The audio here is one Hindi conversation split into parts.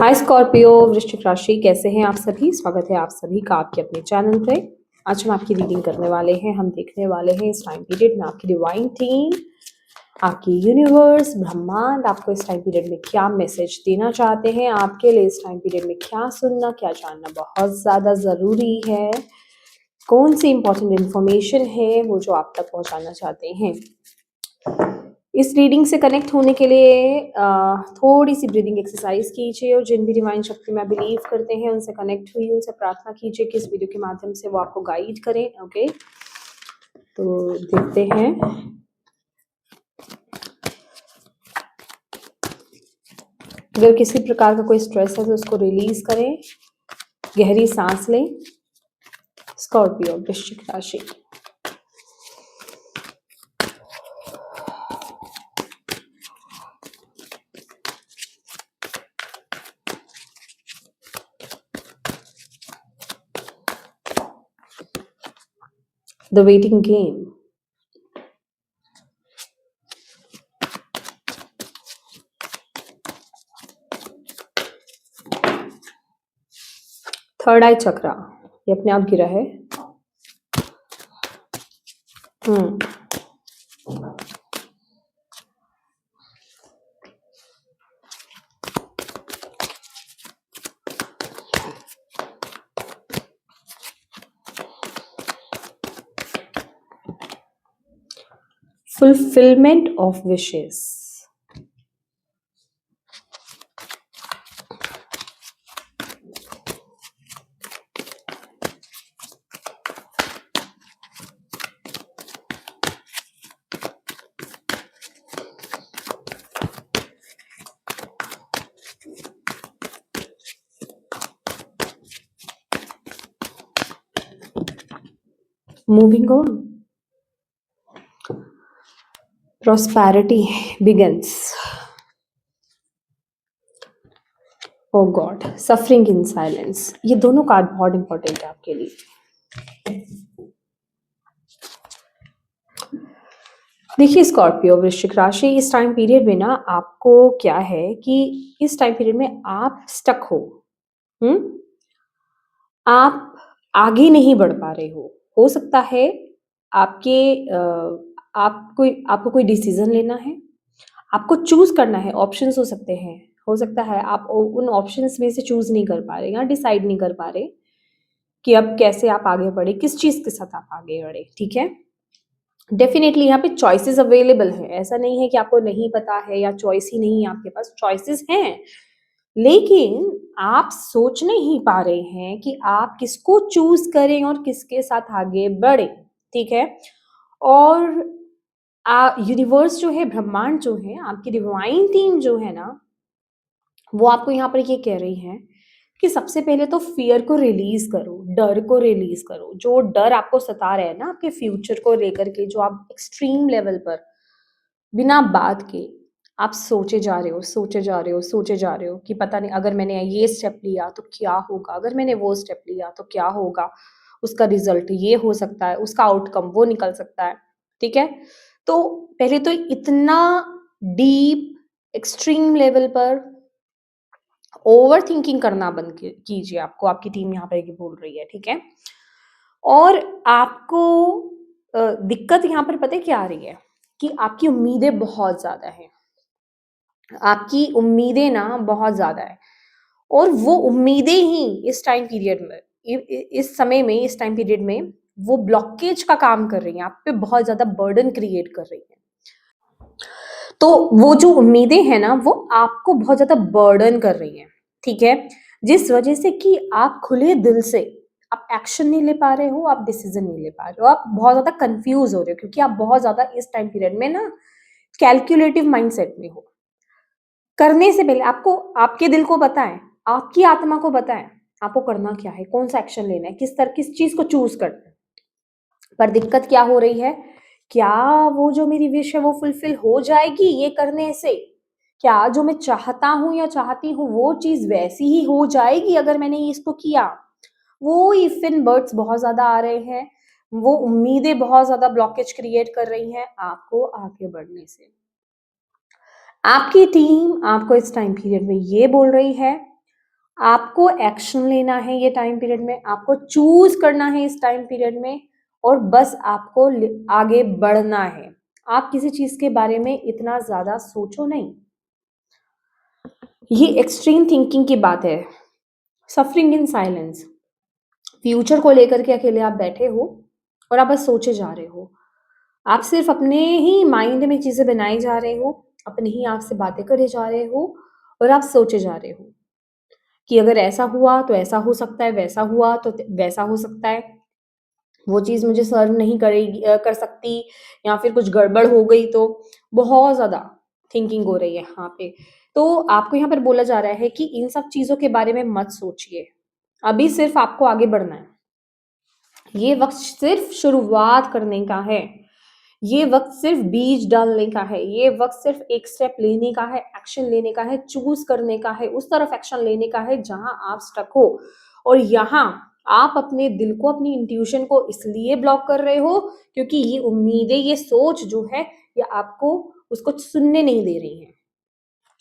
हाय स्कॉर्पियो, वृश्चिक राशि, कैसे हैं आप सभी। स्वागत है आप सभी का आपके अपने चैनल पे। आज हम आपकी रीडिंग करने वाले हैं। हम देखने वाले हैं इस टाइम पीरियड में आपकी डिवाइन टीम, आपकी यूनिवर्स, ब्रह्मांड आपको इस टाइम पीरियड में क्या मैसेज देना चाहते हैं। आपके लिए इस टाइम पीरियड में क्या सुनना, क्या जानना बहुत ज़्यादा ज़रूरी है। कौन सी इंपॉर्टेंट इन्फॉर्मेशन है वो जो आप तक पहुंचाना चाहते हैं। इस रीडिंग से कनेक्ट होने के लिए थोड़ी सी ब्रीदिंग एक्सरसाइज कीजिए और जिन भी डिवाइन शक्ति में बिलीव करते हैं उनसे कनेक्ट हुई, उनसे प्रार्थना कीजिए कि इस वीडियो के माध्यम से वो आपको गाइड करें। ओके, तो देखते हैं। अगर किसी प्रकार का कोई स्ट्रेस है तो उसको रिलीज करें। गहरी सांस लें। स्कॉर्पियो, वृश्चिक राशि, द वेटिंग गेम। थर्ड आई चक्रा, ये अपने आप गिरा है। fulfillment of wishes। Moving on, prosperity begins। Oh God, suffering in silence। ये दोनों कार्ड बहुत इंपॉर्टेंट है आपके लिए। देखिए स्कॉर्पियो, वृश्चिक राशि, इस टाइम पीरियड में ना आपको क्या है कि इस टाइम पीरियड में आप स्टक हो। आप आगे नहीं बढ़ पा रहे हो सकता है आपके आपको कोई डिसीजन लेना है, आपको चूज करना है। ऑप्शंस हो सकते हैं, हो सकता है आप उन ऑप्शंस में से चूज नहीं कर पा रहे या डिसाइड नहीं कर पा रहे कि अब कैसे आप आगे बढ़े, किस चीज के साथ आप आगे बढ़े। ठीक है, डेफिनेटली यहाँ पे चॉइसेस अवेलेबल है। ऐसा नहीं है कि आपको नहीं पता है या चॉइस ही नहीं है आपके पास, चॉइसेस हैं, लेकिन आप सोच नहीं पा रहे हैं कि आप किसको चूज करें और किसके साथ आगे बढ़े। ठीक है, और यूनिवर्स जो है, ब्रह्मांड जो है, आपकी डिवाइन टीम जो है ना, वो आपको यहाँ पर ये कह रही है कि सबसे पहले तो फियर को रिलीज करो, डर को रिलीज करो। जो डर आपको सता रहे हैं ना आपके फ्यूचर को लेकर के, जो आप एक्सट्रीम लेवल पर बिना बात के आप सोचे जा रहे हो, सोचे जा रहे हो, सोचे जा रहे हो कि पता नहीं अगर मैंने ये स्टेप लिया तो क्या होगा, अगर मैंने वो स्टेप लिया तो क्या होगा, उसका रिजल्ट ये हो सकता है, उसका आउटकम वो निकल सकता है। ठीक है, तो पहले तो इतना डीप एक्सट्रीम लेवल पर ओवर थिंकिंग करना बंद कीजिए। आपको आपकी टीम यहाँ पर ये बोल रही है। ठीक है, और आपको दिक्कत यहाँ पर पता है क्या आ रही है कि आपकी उम्मीदें बहुत ज्यादा हैं। आपकी उम्मीदें ना बहुत ज्यादा है, और वो उम्मीदें ही इस टाइम पीरियड में, इस समय में, इस टाइम पीरियड में वो ब्लॉकेज का काम कर रही हैं, आप पे बहुत ज्यादा बर्डन क्रिएट कर रही हैं। तो वो जो उम्मीदें हैं ना, वो आपको बहुत ज्यादा बर्डन कर रही हैं। ठीक है, जिस वजह से कि आप खुले दिल से आप एक्शन नहीं ले पा रहे हो, आप डिसीजन नहीं ले पा रहे हो, आप बहुत ज्यादा कंफ्यूज हो रहे हो, क्योंकि आप बहुत ज्यादा इस टाइम पीरियड में ना कैलकुलेटिव माइंडसेट में हो। करने से पहले आपको आपके दिल को पता है, आपकी आत्मा को पता है आपको करना क्या है, कौन सा एक्शन लेना है, किस चीज को चूज करना है। पर दिक्कत क्या हो रही है, क्या वो जो मेरी विश है वो फुलफिल हो जाएगी ये करने से? क्या जो मैं चाहता हूं या चाहती हूँ वो चीज वैसी ही हो जाएगी अगर मैंने इसको किया? वो इफ इन बर्ड्स बहुत ज्यादा आ रहे हैं, वो उम्मीदें बहुत ज्यादा ब्लॉकेज क्रिएट कर रही हैं आपको आगे बढ़ने से। आपकी टीम आपको इस टाइम पीरियड में ये बोल रही है आपको एक्शन लेना है ये टाइम पीरियड में, आपको चूज़ करना है इस टाइम पीरियड में और बस आपको आगे बढ़ना है। आप किसी चीज़ के बारे में इतना ज़्यादा सोचो नहीं। ये एक्सट्रीम थिंकिंग की बात है। Suffering in silence. फ्यूचर को लेकर के अकेले आप बैठे हो और आप बस सोचे जा रहे हो। आप सिर्फ अपने ही माइंड में चीज़ें बनाए जा रहे हो, अपनी ही आँख से बातें करे जा रहे हो और आप सोचे जा रहे हो कि अगर ऐसा हुआ तो ऐसा हो सकता है, वैसा हुआ तो वैसा हो सकता है, वो चीज़ मुझे सर्व नहीं कर सकती या फिर कुछ गड़बड़ हो गई तो बहुत ज़्यादा थिंकिंग हो रही है यहाँ पे। तो आपको यहाँ पर बोला जा रहा है कि इन सब चीज़ों के बारे में मत सोचिए। अभी सिर्फ आपको आगे बढ़ना है। ये वक़्त सिर्फ शुरुआत करने का है। ये वक़्त सिर्फ बीज डालने का है। ये वक़्त सिर्फ एक स्टेप लेने का है, एक्शन लेने का है, चूज़ करने का है, उस तरफ एक्शन लेने का है जहाँ आप स्टक हो। और यहाँ आप अपने दिल को, अपनी इंट्यूशन को इसलिए ब्लॉक कर रहे हो क्योंकि ये उम्मीदें, ये सोच जो है, ये आपको उसको सुनने नहीं दे रही हैं।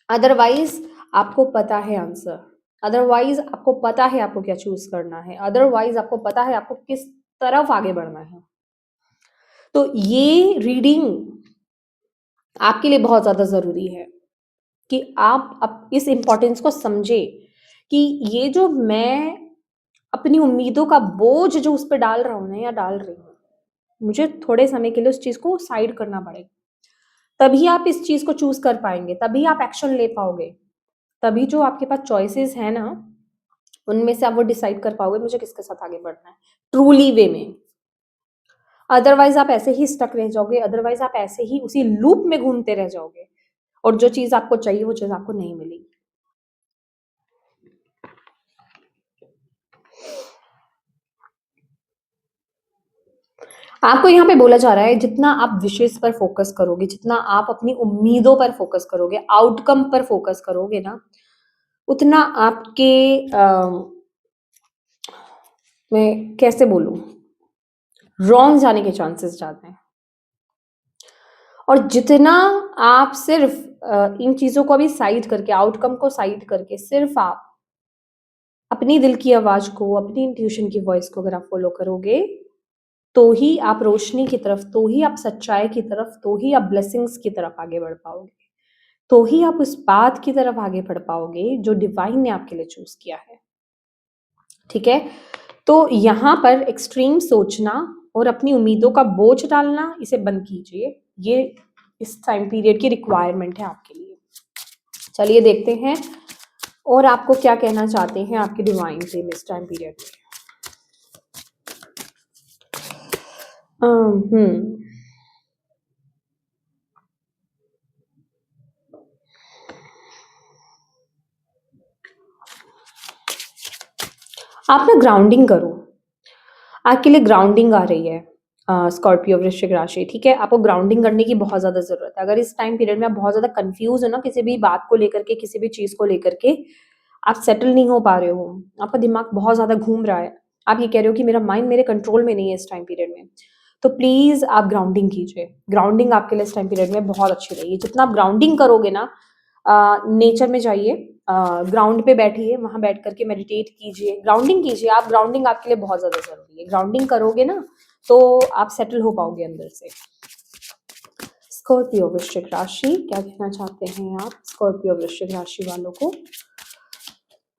अदरवाइज़ आपको पता है आंसर। अदरवाइज़ आपको पता है आपको क्या चूज़ करना है। अदरवाइज़ आपको पता है आपको किस तरफ आगे बढ़ना है। तो ये रीडिंग आपके लिए बहुत ज़्यादा ज़रूरी है कि आप इस इम्पोर्टेंस को समझें कि ये जो मैं अपनी उम्मीदों का बोझ जो उस पे डाल रहा हूँ ना या डाल रही हूँ, मुझे थोड़े समय के लिए उस चीज़ को साइड करना पड़ेगा। तभी आप इस चीज़ को चूज़ कर पाएँगे, तभी आप एक्शन ले पाओगे। तभी जो आपके पास चॉइसेस हैं ना, उनमें से आप वो डिसाइड कर पाओगे मुझे किसके साथ आगे बढ़ना है, ट्रूली वे में। अदरवाइज़ आप ऐसे ही स्टक रह जाओगे, अदरवाइज़ आप ऐसे ही उसी लूप में घूमते रह जाओगे और जो चीज़ आपको चाहिए वो चीज़ आपको नहीं मिलेगी। आपको यहाँ पे बोला जा रहा है जितना आप विशेज़ पर फ़ोकस करोगे, जितना आप अपनी उम्मीदों पर फ़ोकस करोगे, आउटकम पर फ़ोकस करोगे ना, उतना आपके मैं कैसे बोलूँ, रॉन्ग जाने के चांसेस ज़्यादा हैं। और जितना आप सिर्फ़ इन चीज़ों को अभी साइड करके, आउटकम को साइड करके सिर्फ़ आप अपनी दिल की आवाज़ को, अपनी इंट्यूशन की वॉइस को अगर आप फ़ॉलो करोगे, तो ही आप रोशनी की तरफ, तो ही आप सच्चाई की तरफ, तो ही आप ब्लेसिंग्स की तरफ आगे बढ़ पाओगे। तो ही आप उस पाथ की तरफ आगे बढ़ पाओगे जो डिवाइन ने आपके लिए चूज़ किया है। ठीक है? तो यहाँ पर एक्सट्रीम सोचना और अपनी उम्मीदों का बोझ डालना, इसे बंद कीजिए। ये इस टाइम पीरियड की रिक्वायरमेंट है आपके लिए। चलिए देखते हैं और आपको क्या कहना चाहते हैं आपके डिवाइन टीम इस टाइम पीरियड में। हम्म। आप ना ग्राउंडिंग करो। आपके लिए ग्राउंडिंग आ रही है स्कॉर्पियो वृश्चिक राशि, ठीक है? आपको ग्राउंडिंग करने की बहुत ज़्यादा ज़रूरत है। अगर इस टाइम पीरियड में आप बहुत ज़्यादा कन्फ्यूज़ हो ना किसी भी बात को लेकर के, किसी भी चीज़ को लेकर के, आप सेटल नहीं हो पा रहे हो, आपका दिमाग बहुत ज़्यादा घूम रहा है, आप ये कह रहे हो कि मेरा माइंड मेरे कंट्रोल में नहीं है इस टाइम पीरियड में, तो प्लीज़ आप ग्राउंडिंग कीजिए। ग्राउंडिंग आपके लिए इस टाइम पीरियड में बहुत अच्छी रहेगी। जितना आप ग्राउंडिंग करोगे ना, नेचर में जाइए, ग्राउंड पे बैठिए, वहाँ बैठ कर के मेडिटेट कीजिए, ग्राउंडिंग कीजिए। आप ग्राउंडिंग आपके लिए बहुत ज़्यादा ज़रूरी है। ग्राउंडिंग करोगे ना, तो आप सेटल हो पाओगे अंदर से। स्कॉर्पियो वृश्चिक राशि, क्या कहना चाहते हैं आप स्कॉर्पियो वृश्चिक राशि वालों को?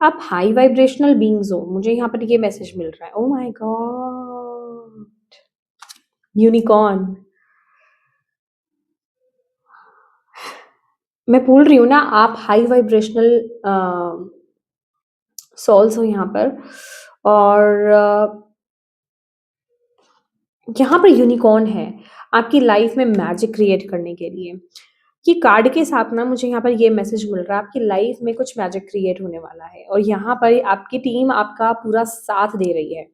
आप हाई वाइब्रेशनल बीइंग्स हो, मुझे यहाँ पर ये मैसेज मिल रहा है। Oh my God! यूनिकॉर्न। मैं बोल रही हूँ ना, आप हाई वाइब्रेशनल सोल्स हो यहाँ पर और यहाँ पर यूनिकॉर्न है, आपकी लाइफ में मैजिक क्रिएट करने के लिए। ये कार्ड के साथ ना मुझे यहाँ पर ये मैसेज मिल रहा है, आपकी लाइफ में कुछ मैजिक क्रिएट होने वाला है और यहाँ पर आपकी टीम आपका पूरा साथ दे रही है।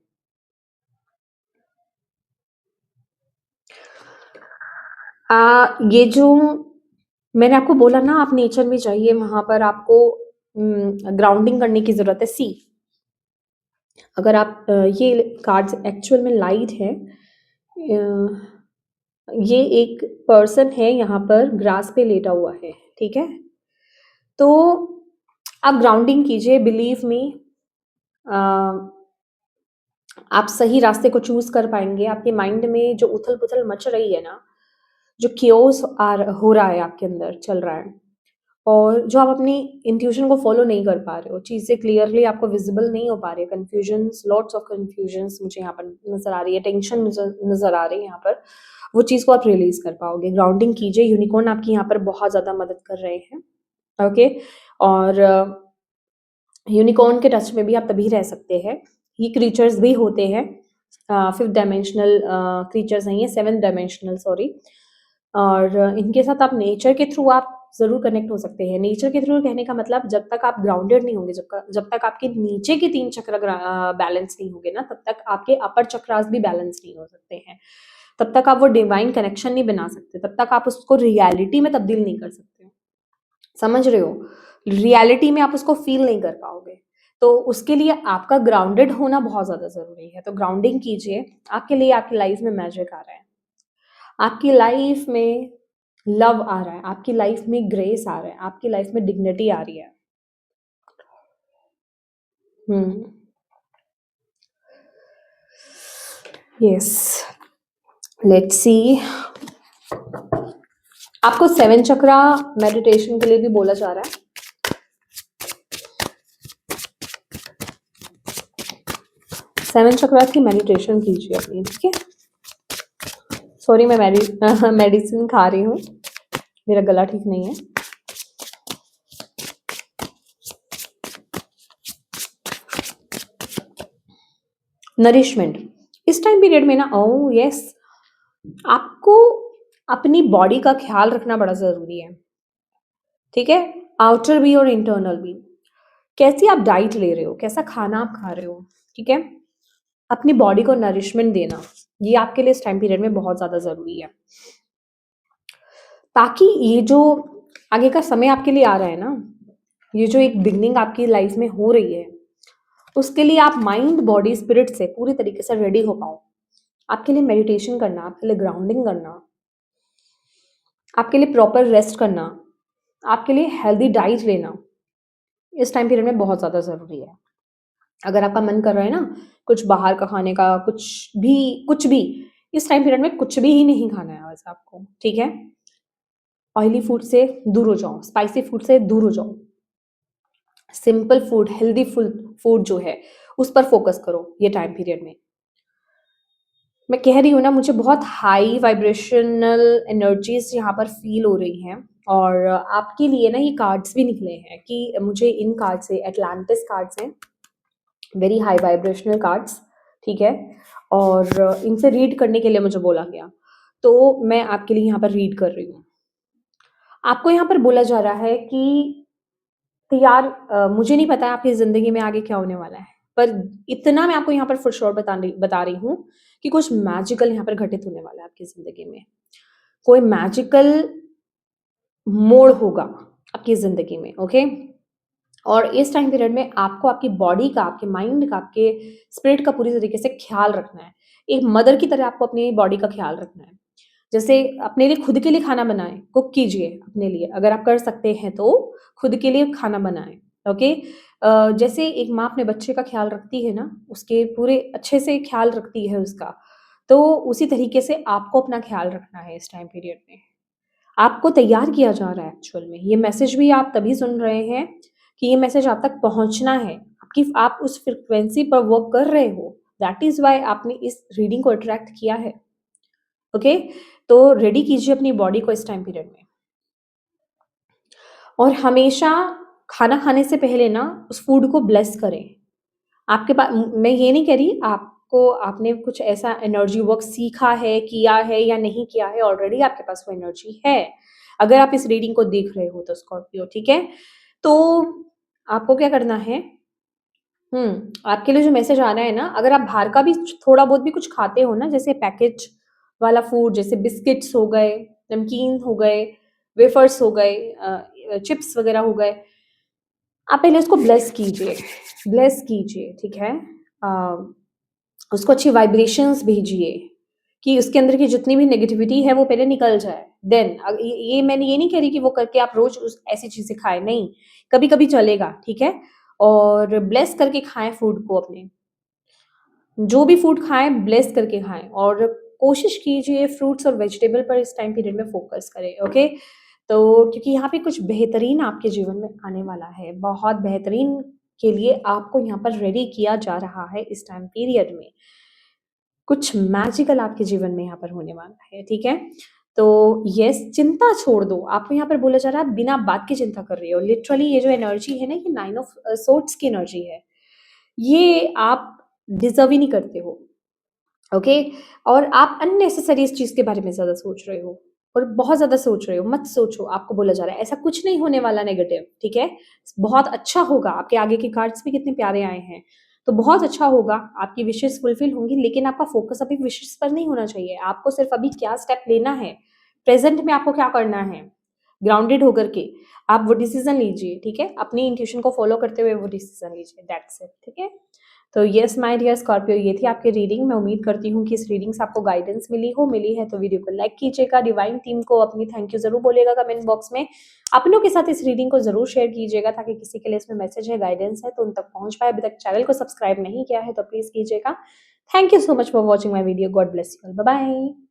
ये जो मैंने आपको बोला ना, आप नेचर में जाइए, वहाँ पर आपको ग्राउंडिंग करने की ज़रूरत है। सी, अगर आप ये कार्ड्स एक्चुअल में लाइट है। ये एक पर्सन है यहाँ पर ग्रास पे लेटा हुआ है, ठीक है? तो आप ग्राउंडिंग कीजिए, बिलीव मी आप सही रास्ते को चूज़ कर पाएँगे। आपके माइंड में जो उथल-पुथल मच रही है ना, जो केओस हो रहा है आपके अंदर, चल रहा है, और जो आप अपनी इंट्यूशन को फ़ॉलो नहीं कर पा रहे हो, चीज़ें क्लियरली आपको विज़िबल नहीं हो पा रही है, कन्फ्यूजन्स, लॉट्स ऑफ कन्फ्यूजन्स मुझे यहाँ पर नज़र आ रही है, टेंशन नज़र आ रही है यहाँ पर, वो चीज़ को आप रिलीज़ कर पाओगे। ग्राउंडिंग कीजिए, यूनिकॉर्न आपकी यहाँ पर बहुत ज़्यादा मदद कर रहे हैं, ओके? और यूनिकॉर्न के टच में भी आप तभी रह सकते हैं। ये क्रीचर्स भी होते हैं, 5th डायमेंशनल क्रीचर्स नहीं है, 7th डायमेंशनल, सॉरी। और इनके साथ आप नेचर के थ्रू आप ज़रूर कनेक्ट हो सकते हैं। नेचर के थ्रू कहने का मतलब जब तक आप ग्राउंडेड नहीं होंगे, जब तक आपके नीचे के 3 चक्र बैलेंस नहीं होंगे ना, तब तक आपके अपर चक्रास भी बैलेंस नहीं हो सकते हैं। तब तक आप वो डिवाइन कनेक्शन नहीं बना सकते, तब तक आप उसको रियलिटी में तब्दील नहीं कर सकते। समझ रहे हो? रियलिटी में आप उसको फ़ील नहीं कर पाओगे। तो उसके लिए आपका ग्राउंडेड होना बहुत ज़्यादा ज़रूरी है। तो ग्राउंडिंग कीजिए, आपके लिए आपकी लाइफ़ में मैजिक आ रहा है। आपकी लाइफ़ में लव आ रहा है, आपकी लाइफ़ में ग्रेस आ रहा है, आपकी लाइफ़ में डिग्निटी आ रही है। हुँ। Yes, let's see. आपको 7 चक्रा मेडिटेशन के लिए भी बोला जा रहा है। 7 चक्रास की मेडिटेशन कीजिए अपनी, ठीक है? सॉरी, मैं मेडिसिन खा रही हूँ, मेरा गला ठीक नहीं है। नरिशमेंट इस टाइम पीरियड में ना, ओह यस, आपको अपनी बॉडी का ख्याल रखना बड़ा ज़रूरी है, ठीक है? आउटर भी और इंटरनल भी। कैसी आप डाइट ले रहे हो, कैसा खाना आप खा रहे हो, ठीक है? अपनी बॉडी को नरिशमेंट देना, ये आपके लिए इस टाइम पीरियड में बहुत ज़्यादा ज़रूरी है। ताकि ये जो आगे का समय आपके लिए आ रहा है ना, ये जो एक बिगिनिंग आपकी लाइफ में हो रही है, उसके लिए आप माइंड, बॉडी, स्पिरिट से पूरी तरीके से रेडी हो पाओ। आपके लिए मेडिटेशन करना, आपके लिए ग्राउंडिंग करना, आपके लिए प्रॉपर रेस्ट करना, आपके लिए हेल्दी डाइट लेना, इस टाइम पीरियड में बहुत ज़्यादा ज़रूरी है। अगर आपका मन कर रहा है ना, कुछ बाहर का खाने का, कुछ भी, इस टाइम पीरियड में कुछ भी ही नहीं खाना है बस आपको, ठीक है? ऑयली फूड से दूर हो जाओ, स्पाइसी फूड से दूर हो जाओ। सिंपल फूड, हेल्दी फूड जो है, उस पर फ़ोकस करो ये टाइम पीरियड में। मैं कह रही हूँ ना, मुझे बहुत हाई वाइब्रेशनल एनर्जीज़ यहाँ पर फ़ील हो रही हैं, और आपके लिए ना ये कार्ड्स भी निकले हैं कि मुझे इन कार्ड से, एटलांटिस कार्ड्स हैं, वेरी हाई वाइब्रेशनल कार्ड्स, ठीक है? और इनसे रीड करने के लिए मुझे बोला गया, तो मैं आपके लिए यहाँ पर रीड कर रही हूँ। आपको यहाँ पर बोला जा रहा है कि यार, मुझे नहीं पता आपकी ज़िंदगी में आगे क्या होने वाला है, पर इतना मैं आपको यहाँ पर फॉर श्योर बता रही हूँ कि कुछ मैजिकल यहाँ पर घटित होने वाला है आपकी ज़िंदगी में। कोई मैजिकल मोड़ होगा आपकी ज़िंदगी में, ओके? और इस टाइम पीरियड में आपको आपकी बॉडी का, आपके माइंड का, आपके स्पिरिट का पूरी तरीके से ख़्याल रखना है। एक मदर की तरह आपको अपनी बॉडी का ख़्याल रखना है। जैसे अपने लिए, खुद के लिए खाना बनाएँ, कुक कीजिए अपने लिए, अगर आप कर सकते हैं तो खुद के लिए खाना बनाएँ, ओके? जैसे एक माँ अपने बच्चे का ख़्याल रखती है ना, उसके पूरे अच्छे से ख़्याल रखती है उसका, तो उसी तरीके से आपको अपना ख़्याल रखना है इस टाइम पीरियड में। आपको तैयार किया जा रहा है एक्चुअल में। ये मैसेज भी आप तभी सुन रहे हैं कि ये मैसेज आप तक पहुँचना है। आप उस फ्रीक्वेंसी पर वर्क कर रहे हो, दैट इज़ व्हाई आपने इस रीडिंग को अट्रैक्ट किया है, ओके? तो रेडी कीजिए अपनी बॉडी को इस टाइम पीरियड में। और हमेशा खाना खाने से पहले ना उस फूड को ब्लेस करें। आपके पास, मैं ये नहीं कह रही आपको, आपने कुछ ऐसा एनर्जी वर्क सीखा है, किया है या नहीं किया है, ऑलरेडी आपके पास वो एनर्जी है। अगर आप इस रीडिंग को देख रहे हो तो स्कॉर्पियो, ठीक है? तो आपको क्या करना है, आपके लिए जो मैसेज आ रहा है ना, अगर आप बाहर का भी थोड़ा बहुत भी कुछ खाते हो ना, जैसे पैकेज वाला फूड, जैसे बिस्किट्स हो गए, नमकीन हो गए, वेफर्स हो गए, चिप्स वगैरह हो गए, आप पहले उसको ब्लेस कीजिए, ठीक है? अ, उसको अच्छी वाइब्रेशंस भेजिए कि उसके अंदर की जितनी भी नेगेटिविटी है वो पहले निकल जाए। देन ये मैंने ये नहीं कह रही कि वो करके आप रोज़ उस ऐसी चीज़ें खाएँ, नहीं, कभी-कभी चलेगा, ठीक है? और ब्लेस करके खाएँ फूड को अपने। जो भी फूड खाएँ ब्लेस करके खाएँ और कोशिश कीजिए फ्रूट्स और वेजिटेबल पर इस टाइम पीरियड में फ़ोकस करें, ओके? तो क्योंकि यहाँ पे कुछ बेहतरीन आपके जीवन में आने वाला है, बहुत बेहतरीन के लिए आपको यहाँ पर रेडी किया जा रहा है इस टाइम पीरियड में। कुछ मैजिकल आपके जीवन में यहाँ पर होने वाला है, ठीक है? तो येस, चिंता छोड़ दो। आपको यहाँ पर बोला जा रहा है आप बिना बात के चिंता कर रही हो। लिटरली ये जो एनर्जी है ना, ये 9 ऑफ सोर्ड्स की एनर्जी है। ये आप डिज़र्व ही नहीं करते हो, ओके? और आप अननेसेसरी इस चीज़ के बारे में ज़्यादा सोच रहे हो और बहुत ज़्यादा सोच रहे हो, मत सोचो, आपको बोला जा रहा है। ऐसा कुछ नहीं होने वाला नेगेटिव, ठीक है? बहुत अच्छा होगा, आपके आगे के कार्ड्स भी कितने प्यारे आए हैं। तो बहुत अच्छा होगा, आपकी विशेज़ फुलफ़िल होंगी, लेकिन आपका फ़ोकस अभी विशेज़ पर नहीं होना चाहिए। आपको सिर्फ़ अभी क्या स्टेप लेना है, प्रेज़ेंट में आपको क्या करना है, ग्राउंडेड होकर के आप वो डिसीज़न लीजिए, ठीक है? अपनी इंट्यूशन को फ़ॉलो करते हुए वो डिसीज़न लीजिए, दैट्स इट, ठीक है? तो येस माय डियर स्कॉर्पियो, ये थी आपकी रीडिंग। मैं उम्मीद करती हूँ कि इस रीडिंग से आपको गाइडेंस मिली हो। मिली है तो वीडियो को लाइक कीजिएगा, डिवाइन टीम को अपनी थैंक यू ज़रूर बोलिएगा कमेंट बॉक्स में। अपनों के साथ इस रीडिंग को ज़रूर शेयर कीजिएगा ताकि किसी के लिए इसमें मैसेज है, गाइडेंस है तो उन तक पहुँच पाए। अभी तक चैनल को सब्सक्राइब नहीं किया है तो प्लीज़ कीजिएगा। Thank you so much for watching my video. God bless you all. Bye bye.